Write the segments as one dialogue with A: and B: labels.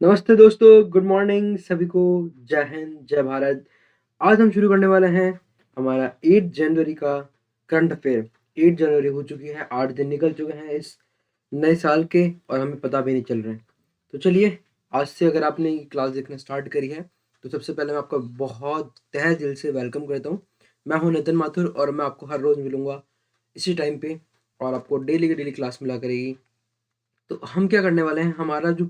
A: नमस्ते दोस्तों, good morning सभी को। जय हिंद, जय भारत। आज हम शुरू करने वाले हैं हमारा 8 जनवरी का करंट अफेयर। 8 जनवरी हो चुकी है, 8 दिन निकल चुके हैं इस नए साल के और हमें पता भी नहीं चल रहा है। तो चलिए, आज से अगर आपने ये क्लास देखना स्टार्ट करी है तो सबसे पहले मैं आपका बहुत तहे दिल से वेलकम करता हूँ। मैं हूँ नितिन माथुर और मैं आपको हर रोज़ मिलूंगा इसी टाइम पे और आपको डेली की डेली क्लास मिला करेगी। तो हम क्या करने वाले हैं, हमारा जो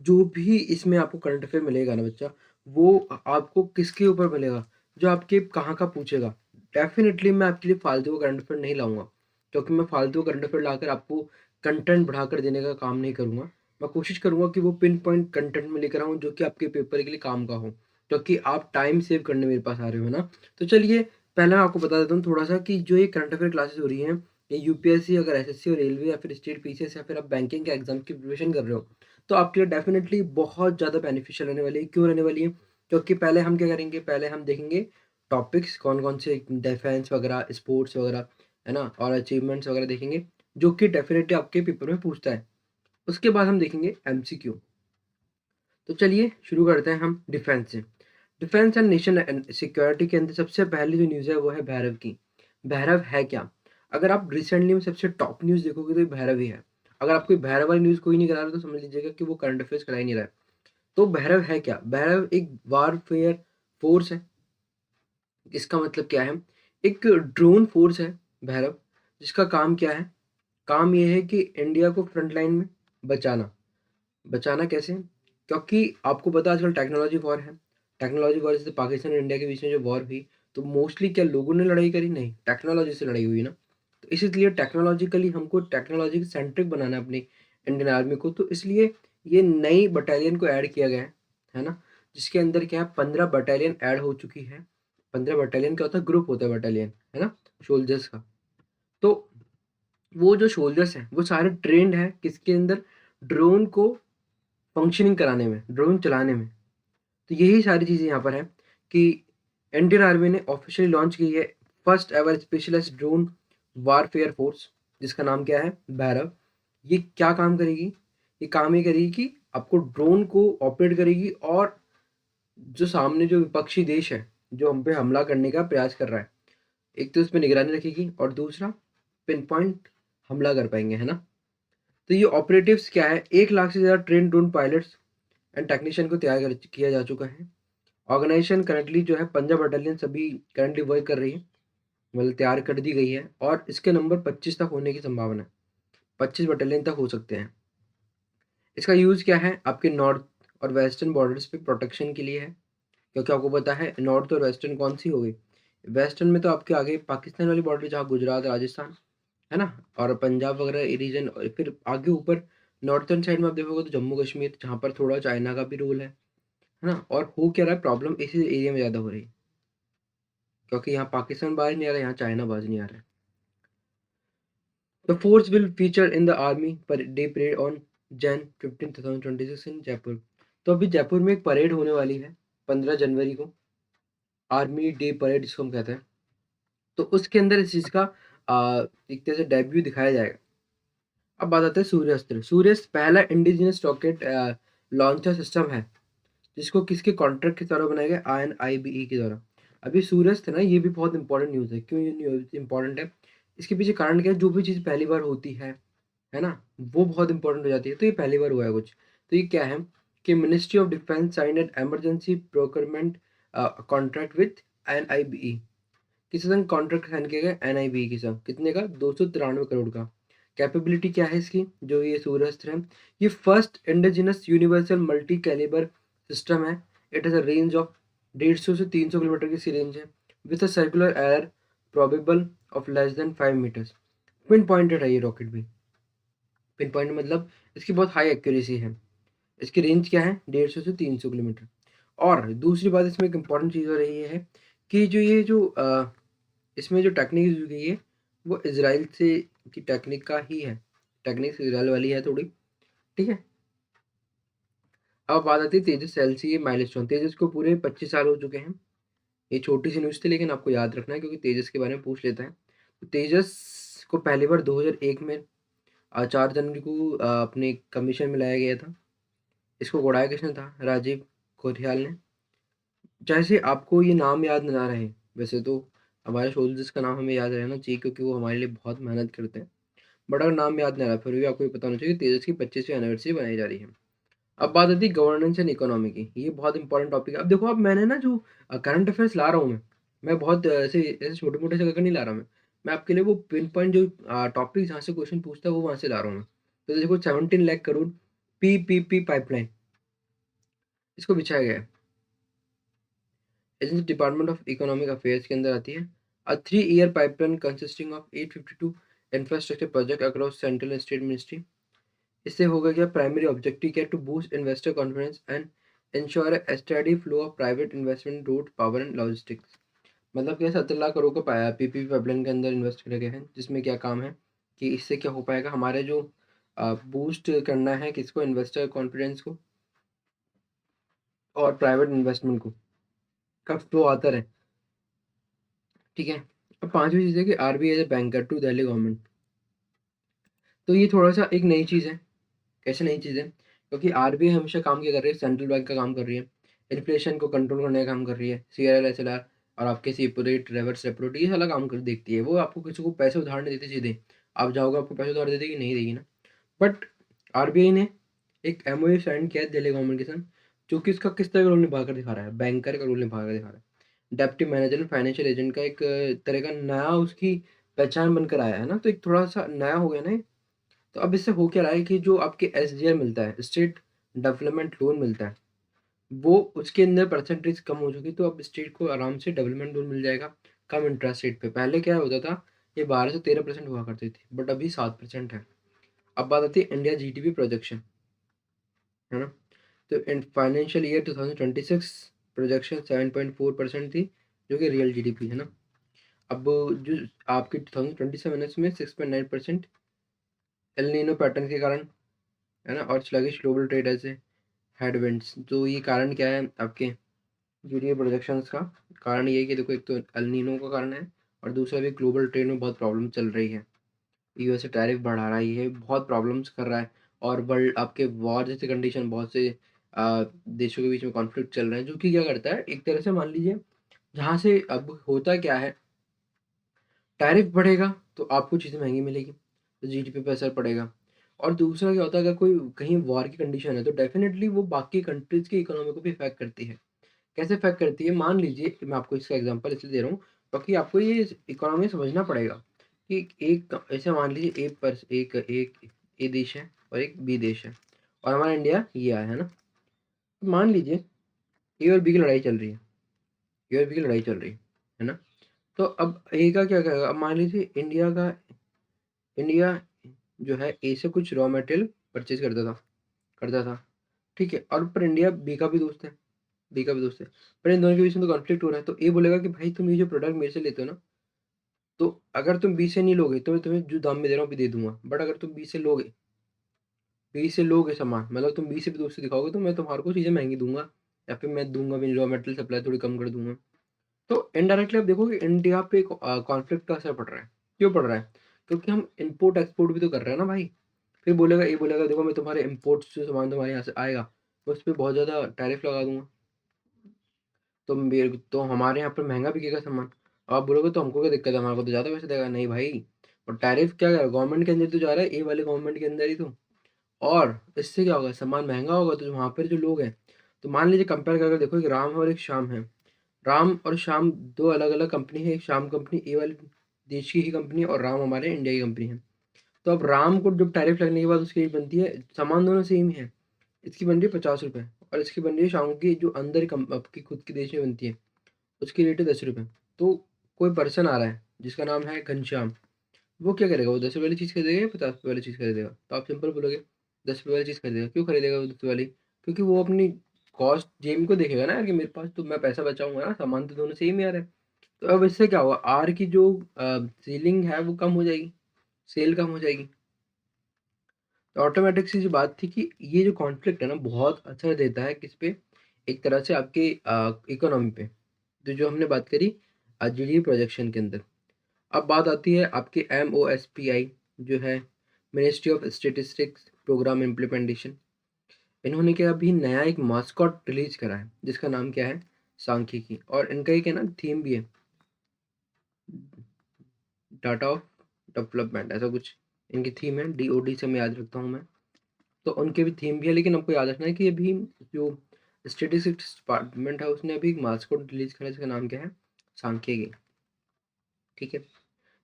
A: जो भी इसमें आपको करंट अफेयर मिलेगा ना बच्चा, वो आपको किसके ऊपर मिलेगा, जो आपके कहाँ का पूछेगा। डेफिनेटली मैं आपके लिए फालतू का करंट अफेयर नहीं लाऊंगा, क्योंकि मैं फालतू करंट अफेयर लाकर आपको कंटेंट बढ़ाकर देने का काम नहीं करूंगा। मैं कोशिश करूंगा कि वो पिन पॉइंट कंटेंट में लेकर आऊँ जो कि आपके पेपर के लिए काम का हो, क्योंकि आप टाइम सेव करने मेरे पास आ रहे हो ना। तो चलिए, पहले मैं आपको बता देता हूँ थोड़ा सा कि जो ये करंट अफेयर क्लासेस हो रही हैं, ये यूपीएससी, अगर एसएससी और रेलवे या फिर स्टेट पीसीएस या फिर आप बैंकिंग के एग्जाम की प्रिपरेशन कर रहे हो, तो आपके लिए डेफिनेटली बहुत ज़्यादा बेनिफिशियल रहने वाली है। क्यों रहने वाली है? क्योंकि पहले हम क्या करेंगे, पहले हम देखेंगे टॉपिक्स कौन कौन से, डिफेंस वगैरह, स्पोर्ट्स वगैरह, है ना, और अचीवमेंट्स वगैरह देखेंगे, जो कि डेफिनेटली आपके पेपर में पूछता है। उसके बाद हम देखेंगे एमसीक्यू। तो चलिए शुरू करते हैं हम डिफेंस से। Defence and nation and security के अंदर सबसे पहली जो न्यूज़ है वो है भैरव की। भैरव है क्या? अगर आप रिसेंटली में सबसे टॉप न्यूज़ देखोगे तो ये भैरव ही है। अगर आपको ये भैरव वाली न्यूज़ कोई नहीं करा रहा तो समझ लीजिएगा कि वो करंट अफेयर्स करा ही नहीं रहा है। तो भैरव है क्या? भैरव एक वारफेयर फोर्स है। इसका मतलब क्या है? एक ड्रोन फोर्स है भैरव, जिसका काम क्या है? काम ये है कि इंडिया को फ्रंट लाइन में बचाना। बचाना कैसे? क्योंकि आपको पता है आजकल टेक्नोलॉजी वॉर है। टेक्नोलॉजी वॉर जैसे पाकिस्तान और इंडिया के बीच में जो वॉर हुई, तो मोस्टली क्या लोगों ने लड़ाई करी? नहीं, टेक्नोलॉजी से लड़ाई हुई ना। तो इसलिए टेक्नोलॉजिकली हमको टेक्नोलॉजी सेंट्रिक बनाना है अपनी इंडियन आर्मी को। तो इसलिए ये नई बटालियन को ऐड किया गया है ना, जिसके अंदर क्या है, 15 बटालियन ऐड हो चुकी है। 15 बटालियन क्या होता है? ग्रुप होता है बटालियन, है ना, सोल्जर्स का। तो वो जो सोल्जर्स हैं वो सारे ट्रेंड है किसके अंदर? ड्रोन को फंक्शनिंग कराने में, ड्रोन चलाने में। तो यही सारी चीज़ें यहाँ पर है कि इंडियन आर्मी ने ऑफिशियली लॉन्च की है first ever specialised drone warfare force, जिसका नाम क्या है? भैरव। ये क्या काम करेगी? ये काम ये करेगी कि आपको ड्रोन को ऑपरेट करेगी और जो सामने जो विपक्षी देश है, जो हम पे हमला करने का प्रयास कर रहा है, एक तो उस पे निगरानी रखेगी और दूसरा पिन पॉइंट हमला कर पाएंगे, है ना। तो ये ऑपरेटिव्स क्या है, 1 लाख से ज़्यादा train drone pilots and technician को तैयार किया जा चुका है। ऑर्गेनाइजेशन करंटली जो है 15 बटालियन सभी करंटली वर्क कर रही है, मतलब तैयार कर दी गई है और इसके नंबर 25 तक होने की संभावना है। 25 बटालियन तक हो सकते हैं। इसका यूज़ क्या है? आपके नॉर्थ और वेस्टर्न बॉर्डर्स पे प्रोटेक्शन के लिए है। क्योंकि आपको पता है नॉर्थ और वेस्टर्न कौन सी हो गई? वेस्टर्न में तो आपके आगे पाकिस्तान वाली बॉर्डर, जहाँ गुजरात, राजस्थान, है ना, और पंजाब वगैरह रीजन, और फिर आगे ऊपर नॉर्थर्न साइड में आप देखोगे तो जम्मू कश्मीर, जहाँ पर थोड़ा चाइना का भी रोल है ना। और हो क्या रहा है, प्रॉब्लम इसी एरिया में ज़्यादा हो रही है, क्योंकि यहाँ पाकिस्तान बाहर नहीं आ रहा है, यहाँ चाइना बाहर नहीं आ रहा है। The force will feature in the army per day parade on Jan 15, 2026 इन जयपुर। तो अभी जयपुर में एक परेड होने वाली है 15 जनवरी को, आर्मी डे परेड जिसको हम कहते हैं। तो उसके अंदर इस चीज़ का एक तरह से डेब्यू दिखाया जाएगा। अब बात आते हैं सूर्यास्त्र। सूर्यास्त्र पहला इंडिजिनस रॉकेट लॉन्चर सिस्टम है, जिसको किसके कॉन्ट्रैक्ट के द्वारा बनाया गया? INIBE के द्वारा। अभी सूर्यास्त है ना, ये भी बहुत इंपॉर्टेंट न्यूज़ है। क्यों ये न्यूज़ इंपॉर्टेंट है? इसके पीछे कारण क्या है? जो भी चीज़ पहली बार होती है ना, वो बहुत इंपॉर्टेंट हो जाती है। तो ये पहली बार हुआ है कुछ। तो ये क्या है कि ministry of defence signed an emergency procurement contract with NIBE। किसी संग कॉन्ट्रैक्ट साइन किया गया NIBE के संग, कितने का? 293 करोड़ का। कैपेबिलिटी क्या है इसकी, जो ये सूर्यास्त्र है? ये first indigenous universal multi calibre system है। It has a range of 150 से 300 किलोमीटर की सी रेंज है, with a circular error probable of less than 5 metres. Pinpointed है ये रॉकेट भी। पिन पॉइंट मतलब इसकी बहुत हाई एक्यूरेसी है। इसकी रेंज क्या है? 150 से 300 किलोमीटर। और दूसरी बात इसमें एक इम्पॉर्टेंट चीज़ हो रही है कि जो ये जो इसमें जो टेक्निक यूज़ की है वो इजराइल से की टेक्निक का ही है। टेक्निक इजराइल वाली है थोड़ी, ठीक है। अब बात आती है तेजस एलसीए माइलस्टोन। तेजस को पूरे 25 साल हो चुके हैं। ये छोटी सी न्यूज़ थी लेकिन आपको याद रखना है, क्योंकि तेजस के बारे में पूछ लेते हैं। तो तेजस को पहली बार 2001 में 4 जनवरी को अपने कमीशन में लाया गया था। इसको उड़ाया किसने था? राजीव कोठियाल ने। जैसे आपको ये नाम याद ना रहे, वैसे तो हमारे सोल्जर्स का नाम हमें याद रहना चाहिए क्योंकि वो हमारे लिए बहुत मेहनत करते हैं। बट अगर नाम याद नहीं रहा फिर भी आपको ये पता होना चाहिए कि तेजस की 25वीं एनिवर्सरी बनाई जा रही है। अब बात आती है गवर्नेंस एंड इकोनॉमी की। ये बहुत इंपॉर्टेंट टॉपिक है। अब देखो, अब मैंने ना जो करंट अफेयर्स ला रहा हूँ मैं बहुत ऐसे ऐसे छोटे-मोटे से करके नहीं ला रहा मैं आपके लिए वो पिन पॉइंट जो टॉपिक जहाँ से क्वेश्चन पूछता है वो वहाँ से ला रहा हूँ मैं। तो देखो 17 लाख करोड़ पीपीपी पाइपलाइन इसको बिछाया गया है। Agency department of economic affairs के अंदर आती है। A 3 year pipeline consisting of 852 infrastructure project across central and state ministry. इससे होगा क्या? प्राइमरी ऑब्जेक्टिव क्या? To boost investor confidence and ensure a steady flow of private investment, road, power and logistics. मतलब क्या 17 लाख करोड़ का पाया पीपीपी पाइपलाइन के अंदर इन्वेस्ट किया गया है, जिसमें क्या काम है कि इससे क्या हो पाएगा? हमारे जो बूस्ट करना है किसको? इन्वेस्टर कॉन्फिडेंस को और प्राइवेट इन्वेस्टमेंट को, का फ्लो आता रहे। ठीक है। अब पांचवी चीज़ है कि RBI as a banker to Delhi government. तो ये थोड़ा सा एक नई चीज़ है। कैसे नई चीज़ है? क्योंकि आरबीआई हमेशा काम क्या कर रही है? सेंट्रल बैंक का काम कर रही है। इन्फ्लेशन को कंट्रोल करने का काम कर रही है। सीआरएल, एसएलआर और आपके repo rate, reverse repo rate, ये सारा काम कर देखती है। वो आपको किसी को पैसे उधार नहीं देती सीधे। आप जाओगे आपको पैसे उधार दे देगी? नहीं देगी ना। बट आरबीआई ने एक एमओयू साइन किया है दिल्ली गवर्नमेंट के साथ, जो कि इसका किस तरह का रोल निभा कर दिखा रहा है? बैंकर का रोल निभा कर दिखा रहा है। Deputy manager and financial agent का एक तरह का नया उसकी पहचान बनकर आया है ना, तो एक थोड़ा-सा नया हो गया ना ये। तो अब इससे हो क्या रहा है कि जो आपके एसडीआर मिलता है, स्टेट डेवलपमेंट लोन मिलता है, वो उसके अंदर परसेंटेज कम हो चुकी, तो अब स्टेट को आराम से डेवलपमेंट लोन मिल जाएगा, कम इंटरेस्ट रेट पे। पहले क्या होता था, ये 12 से 13% हुआ करती थी, बट अभी 7% है। अब बात आती है इंडिया जीडीपी प्रोजेक्शन, है ना? तो इन फाइनेंशियल ईयर 2026 प्रोजेक्शन 7.4% थी, जो कि रियल जीडीपी है ना। अब जो आपकी 2027 है इसमें 6.9% एल नीनो पैटर्न के कारण, है ना, और स्लगिश ग्लोबल ट्रेड ऐसे हेडविंड्स। तो ये कारण क्या है आपके जीडीपी प्रोजेक्शंस का? कारण ये है कि देखो, एक तो एल नीनो का कारण है और दूसरा भी ग्लोबल ट्रेड में बहुत प्रॉब्लम चल रही है। यूएसए टैरिफ बढ़ा रहा है, ये बहुत प्रॉब्लम्स कर रहा है। और वर्ल्ड आपके वॉर जैसे कंडीशन, बहुत से देशों के बीच में कॉन्फ्लिक्ट चल रहे हैं, जो कि क्या करता है एक तरह से, मान लीजिए, जहाँ से अब होता क्या है, टैरिफ बढ़ेगा तो आपको चीज़ें महँगी मिलेगी, तो जीडीपी पे असर पड़ेगा। और दूसरा क्या होता है, अगर कोई कहीं वॉर की कंडीशन है, तो डेफ़िनेटली वो बाकी कंट्रीज़ की इकोनॉमी को भी इफ़ेक्ट करती है। कैसे इफ़ेक्ट करती है? मान लीजिए कि मैं आपको इसका एग्ज़ाम्पल इसलिए दे रहा हूँ, क्योंकि आपको ये इकोनॉमी समझना पड़ेगा कि एक ऐसे मान लीजिए एक एक ए देश है और एक बी देश है और हमारा इंडिया ये है ना? तो मान लीजिए ए और बी की लड़ाई चल रही है, ए और बी की लड़ाई चल रही है ना? तो अब ए का क्या करेगा? अब मान लीजिए इंडिया जो है ए से कुछ रॉ मटेरियल परचेज़ करता था, ठीक है? और पर इंडिया बी का भी दोस्त है, बी का भी दोस्त है। पर इन दोनों के बीच में तो कॉन्फ्लिक्ट हो रहा है, तो ए बोलेगा कि भाई तुम ये जो प्रोडक्ट मेरे से लेते हो ना, तो अगर तुम बी से नहीं लोगे तो मैं तुम्हें जो दाम में दे रहा हूँ, अभी दे दूँगा। बट अगर तुम बी से लोगे सामान, मतलब तुम बी से भी दोस्ती दिखाओगे, तो मैं तुम्हारे को चीज़ें महँगी दूँगा या फिर मैं दूँगा भी, रॉ मटेरियल सप्लाई थोड़ी कम कर दूँगा। तो इनडायरेक्टली आप देखोगे इंडिया पे एक कॉन्फ्लिक्ट का असर पड़ रहा है। क्यों पड़ रहा है? क्योंकि हम इम्पोर्ट एक्सपोर्ट भी तो कर रहे हैं ना भाई। फिर बोलेगा, ये बोलेगा देखो मैं तुम्हारे इम्पोर्ट से सामान तुम्हारे यहाँ से आएगा, मैं उस पे बहुत ज़्यादा टैरिफ लगा दूँगा। तो हमारे यहाँ पर महँगा बिकेगा सामान। आप बोलोगे तो हमको क्या दिक्कत है, हमारे को तो ज़्यादा पैसे देगा। नहीं भाई, और टैरिफ क्या है, गवर्नमेंट के अंदर तो जा रहा है, ए वाले गवर्नमेंट के अंदर ही तो। और इससे क्या होगा, सामान महँगा होगा तो वहाँ पर जो लोग हैं, तो मान लीजिए कंपेयर करके देखो, एक राम है और एक श्याम है। राम और श्याम 2 अलग-अलग कंपनी है, एक श्याम कंपनी ए वाले देश की ही कंपनी है और राम हमारे इंडिया की कंपनी है। तो अब राम को जब टैरिफ लगने के बाद उसकी रेट बनती है, सामान दोनों सेम ही है। इसकी बन रही है ₹50 और इसकी बन रही है श्याम की, जो अंदर आपकी खुद के देश में बनती है, उसकी रेट है ₹10। तो कोई पर्सन आ रहा है जिसका नाम है घनश्याम, वो क्या करेगा? वो ₹10 वाली चीज़ खरीदेगा या ₹50 वाली चीज़ खरीदेगा? तो आप सिंपल बोलोगे ₹10 वाली चीज़ खरीदेगा। क्यों खरीदेगा वो 10 वाली? क्योंकि वो अपनी कॉस्ट जेब को देखेगा ना यार, कि मेरे पास तो मैं पैसा बचाऊँगा ना, सामान तो दोनों सेम ही आ रहा है। तो अब इससे क्या होगा, आर की जो सेलिंग है वो कम हो जाएगी, सेल कम हो जाएगी। तो ऑटोमेटिक सी जो बात थी कि ये जो कॉन्फ्लिक्ट है ना, बहुत असर देता है किस पे? एक तरह से आपके इकोनॉमी पे। तो जो हमने बात करी जीडीपी प्रोजेक्शन के अंदर। अब बात आती है आपके एमओएसपीआई जो है, ministry of statistics programme implementation. इन्होंने क्या अभी नया एक मास्कॉट रिलीज करा है जिसका नाम क्या है, सांख्यिकी। और इनका एक है ना थीम भी है, डाटा ऑफ डेवलपमेंट, ऐसा कुछ इनकी थीम है, DOD से मैं याद रखता हूँ मैं। तो उनके भी थीम भी है, लेकिन आपको याद रखना है कि अभी जो स्टेटिस्टिक्स डिपार्टमेंट है उसने अभी एक मास्कॉट रिलीज करा है जिसका नाम क्या है, सांख्यिकी। ठीक है,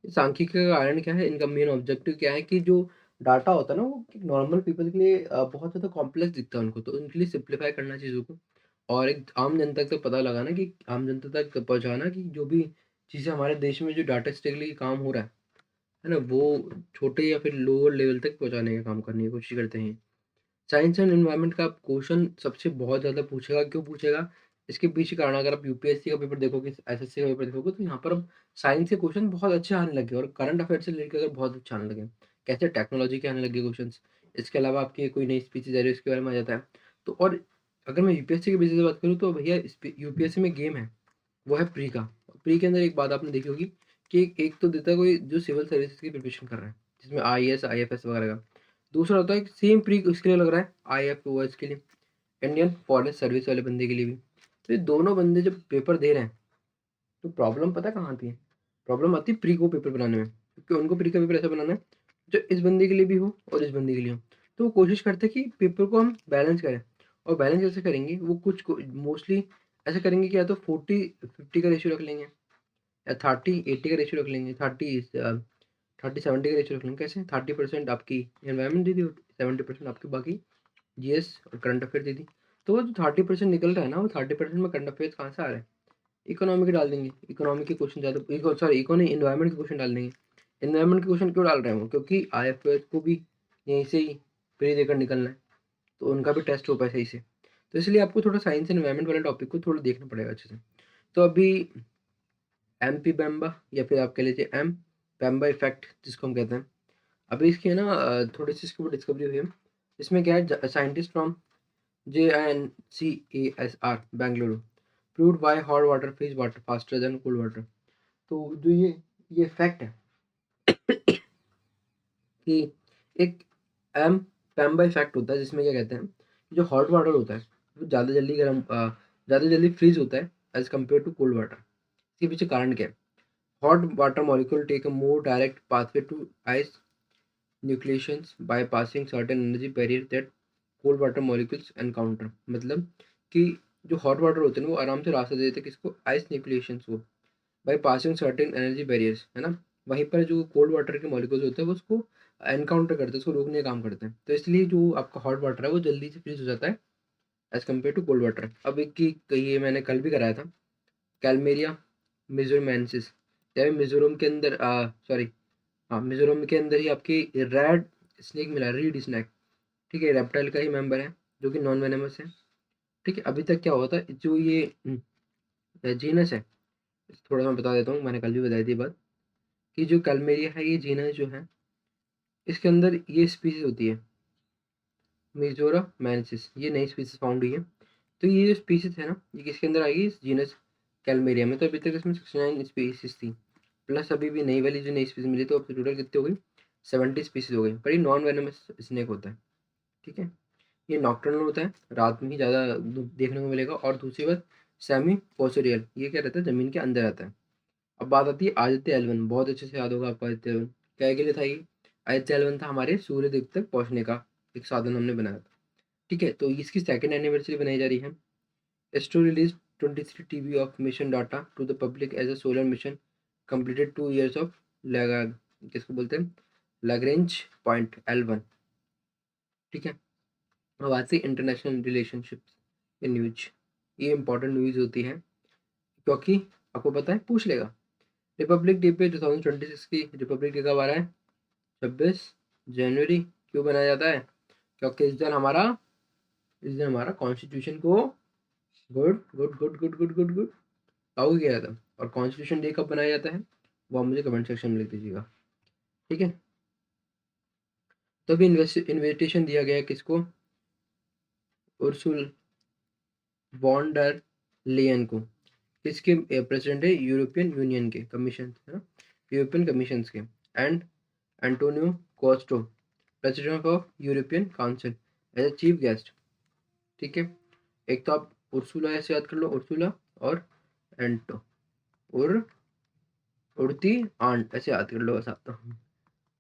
A: सांख्यिकी का कारण क्या है, इनका मेन ऑब्जेक्टिव क्या है कि जो डाटा होता है ना वो नॉर्मल पीपल के लिए बहुत ज़्यादा कॉम्प्लेक्स दिखता है उनको, तो उनके लिए सिंप्लीफाई करना चीज़ों को, और एक आम जनता तक पता लगाना कि आम जनता तक पहुँचाना कि जो भी चीज़ें हमारे देश में जो डाटा स्टेटिकली काम हो रहा है ना, वो छोटे या फिर लोअर लेवल तक पहुँचाने का काम करने की कोशिश करते हैं। साइंस एंड एनवायरनमेंट का क्वेश्चन सबसे बहुत ज़्यादा पूछेगा, क्यों पूछेगा? इसके पीछे कारण अगर आप यूपीएससी का पेपर देखोगे, एसएससी का पेपर देखोगे, तो यहाँ पर अब साइंस के क्वेश्चन बहुत अच्छे आने लगे और करंट अफेयर से रिलेटेड अगर बहुत अच्छे आने लगे। कैसे टेक्नोलॉजी के आने लगे क्वेश्चंस। इसके अलावा आपकी कोई नई स्पीचीज़ आ रही है उसके बारे में आ जाता है। तो और अगर मैं यूपीएससी के बेसिस से बात करूँ तो भैया यूपीएससी में गेम है, वो है प्री का। प्री के अंदर एक बात आपने देखी होगी कि एक तो देता है कोई जो सिविल सर्विसेज की प्रिपरेशन कर रहा है, जिसमें आईएएस, आईएफएस वगैरह का। दूसरा होता है सेम प्री उसके लिए लग रहा है, आईएफओएस के लिए, इंडियन फॉरेस्ट सर्विस वाले बंदे के लिए भी। तो ये दोनों बंदे जब पेपर दे रहे हैं तो प्रॉब्लम पता है कहाँ आती है? प्रॉब्लम आती है प्री को पेपर बनाने में, क्योंकि उनको प्री का पेपर ऐसा बनाना है जो इस बंदे के लिए भी हो और इस बंदे के लिए हो। तो वो कोशिश करते हैं कि पेपर को हम बैलेंस करें, और बैलेंस कैसे करेंगे, वो कुछ मोस्टली ऐसा करेंगे कि या तो 40-50 का रेशियो रख लेंगे, या 30-80 का रेशियो रख लेंगे, 30-70 का रेशियो रख लेंगे। कैसे? 30% आपकी एनवायरनमेंट दे दी, 70% आपकी बाकी जीएस और करंट अफेयर दे दी। तो वो जो 30% निकल रहा है ना, वो 30% में करंट अफेयर्स कहाँ से आ रहे हैं? इकोनॉमी के डाल देंगे, इकोनॉमी के क्वेश्चन ज़्यादा, सॉरी इकोनॉमी एनवायरनमेंट के क्वेश्चन डाल देंगे। एनवायरनमेंट के क्वेश्चन क्यों डाल रहे हैं वो? क्योंकि आईएफएस को भी यहीं से ही प्री देकर निकलना है, तो उनका भी टेस्ट हो पाए सही से। तो इसलिए आपको थोड़ा साइंस एनवायरनमेंट वाले टॉपिक को थोड़ा देखना पड़ेगा अच्छे से। तो अभी एमपी बैम्बा, या फिर आप कह लीजिए एम बैम्बा इफेक्ट जिसको हम कहते हैं, अभी इसकी है ना थोड़ी सी इसके ऊपर डिस्कवरी हुई है। इसमें क्या है, scientist from JNCASR Bengaluru proved why hot water freeze water faster than cold water. तो जो ये फैक्ट है कि एक एम पैम्बा इफेक्ट होता है, जिसमें क्या कहते हैं, जो हॉट वाटर होता है वो ज़्यादा जल्दी फ्रीज होता है as compare to cold water. इसके पीछे कारण क्या है? Hot water molecule take a more direct pathway to ice nucleations bypassing certain energy barrier that cold water molecules encounter. मतलब कि जो हॉट वाटर होते हैं ना, वो आराम से रास्ता दे देते हैं किसको, आइस न्यूक्लिएशंस को, by passing certain energy barriers, है ना। वहीं पर जो कोल्ड वाटर के मॉलिक्यूल्स होते हैं वो उसको एनकाउंटर करते हैं, उसको रोकने का काम करते हैं। तो इसलिए जो आपका हॉट वाटर है वो जल्दी से फ्रीज हो जाता है as compare to cold water. अब एक की ये मैंने कल भी कराया था, कैलमेरिया मिजोरमेंसिस, या मिजोरम के अंदर सॉरी हाँ, मिजोरम के अंदर ही आपकी रेड स्नेक मिला, रीड स्नेक। ठीक है, रेप्टाइल का ही मेंबर है जो कि नॉन वेनेमस है। ठीक है, अभी तक क्या होता है, जो ये जीनस है, थोड़ा सा मैं बता देता हूँ, मैंने कल भी बताई थी बात, कि जो कैलमेरिया है ये जीनस जो है, इसके अंदर ये स्पीसीज होती है मिजोरमेंसिस, ये नई स्पीसीज फाउंड हुई है। तो ये जो स्पीसीज है ना, ये किसके अंदर आएगी, इस जीनस कैलमेरिया में। तो अभी तक इसमें 69 स्पीसीज थी, प्लस अभी भी नई वाली जो नई स्पीसीज मिली, तो अब टोटल कितनी हो गई, 70 स्पीसीज हो गई। पर ये नॉन वेनमस स्नेक होता है। ठीक है, ये नॉकटर्नल होता है, रात में ही ज़्यादा देखने को मिलेगा। और दूसरी बात, सेमी पोसोरियल, ये क्या रहता है, ज़मीन के अंदर रहता है। अब बात आती है आदित्य एल1, बहुत अच्छे से याद होगा आपको आदित्य एल1 क्या के लिए था ये। आदित्य एल1 था हमारे सूर्य देव तक पहुंचने का एक साधन हमने बनाया था। ठीक है, तो इसकी सेकंड एनिवर्सरी बनाई जा रही है। Astro release 23 TB of mission data to the public as a solar mission completed 2 years of lag, किसको बोलते हैं, लैग्रेंज पॉइंट L1। ठीक है, अब आती है इंटरनेशनल रिलेशनशिप्स in न्यूज। ये इंपॉर्टेंट न्यूज होती है, क्योंकि आपको पता है पूछ लेगा। रिपब्लिक डे पे 2026 की रिपब्लिक डे कब आ रहा है, 26 जनवरी। क्यों बनाया जाता है? क्योंकि इस दिन हमारा कॉन्स्टिट्यूशन को good good good good good good good लागू किया था। और कॉन्स्टिट्यूशन डे कब बनाया जाता है, वो आप मुझे कमेंट सेक्शन में लिख दीजिएगा। ठीक है, तो अभी इन्विटेशन दिया गया है किसको, उर्सुल वॉन डर लेयन को। किसके प्रेसिडेंट है, यूरोपियन यूनियन के कमीशन है ना, यूरोपियन कमीशन के। And Antonio Costa, president of European council, as a chief guest. ठीक है। एक तो आप उर्सुला ऐसे याद कर लो, उर्सुला और एंटो, उर उड़ती आंट ऐसे याद कर लो बस आप तो।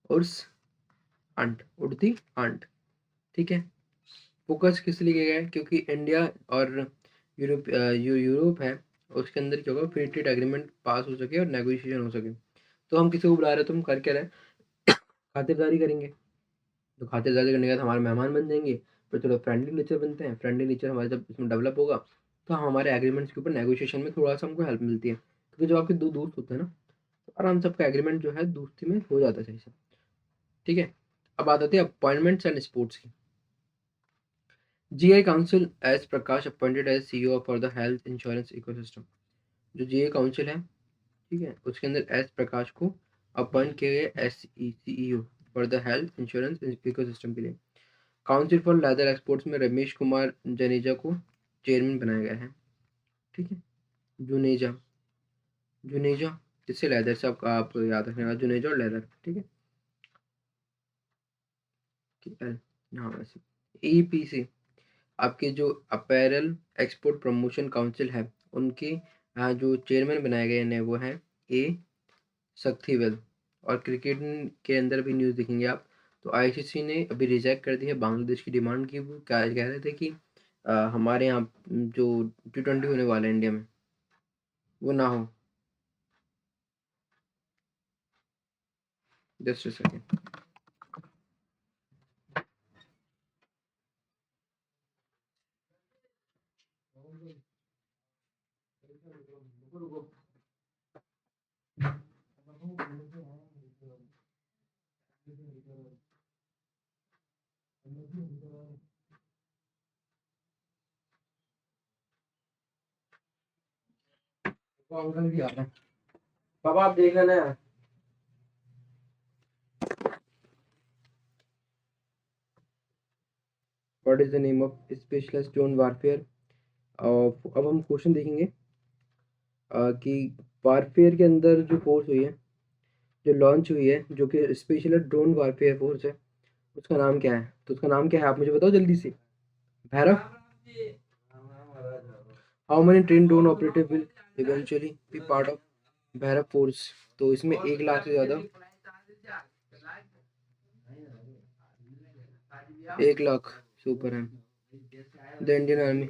A: उर्स आंट, उड़ती आंट, ठीक है। फोकस किस लिए किया गया है? क्योंकि इंडिया और यूरोप है, उसके अंदर क्या होगा, फ्री ट्रेड एग्रीमेंट पास हो सके और नेगोशिएशन हो सके। तो हम किसी को बुला रहे हैं तो हम कर क्या रहे हैं? खातिरदारी करेंगे। तो खातिरदारी करने के बाद हमारे मेहमान बन जाएंगे, फिर थोड़ा फ्रेंडली नेचर बनते हैं, फ्रेंडली नेचर हमारे जब इसमें डेवलप होगा तो हमारे एग्रीमेंट्स के ऊपर नेगोशिएशन में थोड़ा सा हमको हेल्प मिलती है, क्योंकि जब आपके दो दोस्त होते हैं ना तो आराम से आपका एग्रीमेंट जो है दोस्ती में हो जाता है सही से, ठीक है। अब बात आती है अपॉइंटमेंट्स एंड स्पोर्ट्स की। GI council S Prakash appointed as CEO for the health insurance ecosystem. जो जीआई काउंसिल है, ठीक है, उसके अंदर एस प्रकाश को अपॉइंट किया गया S CEO for the health insurance ecosystem के लिए। काउंसिल फॉर लेदर एक्सपोर्ट्स में रमेश कुमार जनेजा को चेयरमैन बनाया गया है, ठीक है। जुनेजा, जुनेजा जिससे लेदर से आप याद रखना, जुनेजा और लेदर, ठीक है। ठीक है, हाँ वैसे ईपीसी आपके जो अपैरल एक्सपोर्ट प्रमोशन काउंसिल है, उनके जो चेयरमैन बनाए गए हैं वो हैं ए शक्तिवेल। और क्रिकेट के अंदर भी न्यूज़ देखेंगे आप, तो आईसीसी ने अभी रिजेक्ट कर दी है बांग्लादेश की डिमांड की। वो क्या कह रहे थे कि हमारे यहाँ जो T20 होने वाला है इंडिया में वो ना हो। Just second. अंकल भी आ रहे हैं, पापा आप देख लेना यार। What is the name of specialist drone warfare. अब हम क्वेश्चन देखेंगे कि वारफेयर के अंदर जो फोर्स हुई है, जो लॉन्च हुई है, जो कि स्पेशल ड्रोन वारफेयर फोर्स है, उसका नाम क्या है? तो उसका नाम क्या है आप मुझे बताओ जल्दी से। Bhairav. How many train drone operative will eventually B part of Bhairav force. तो इसमें 1 लाख से ज़्यादा, 1 लाख से ऊपर है द इंडियन आर्मी।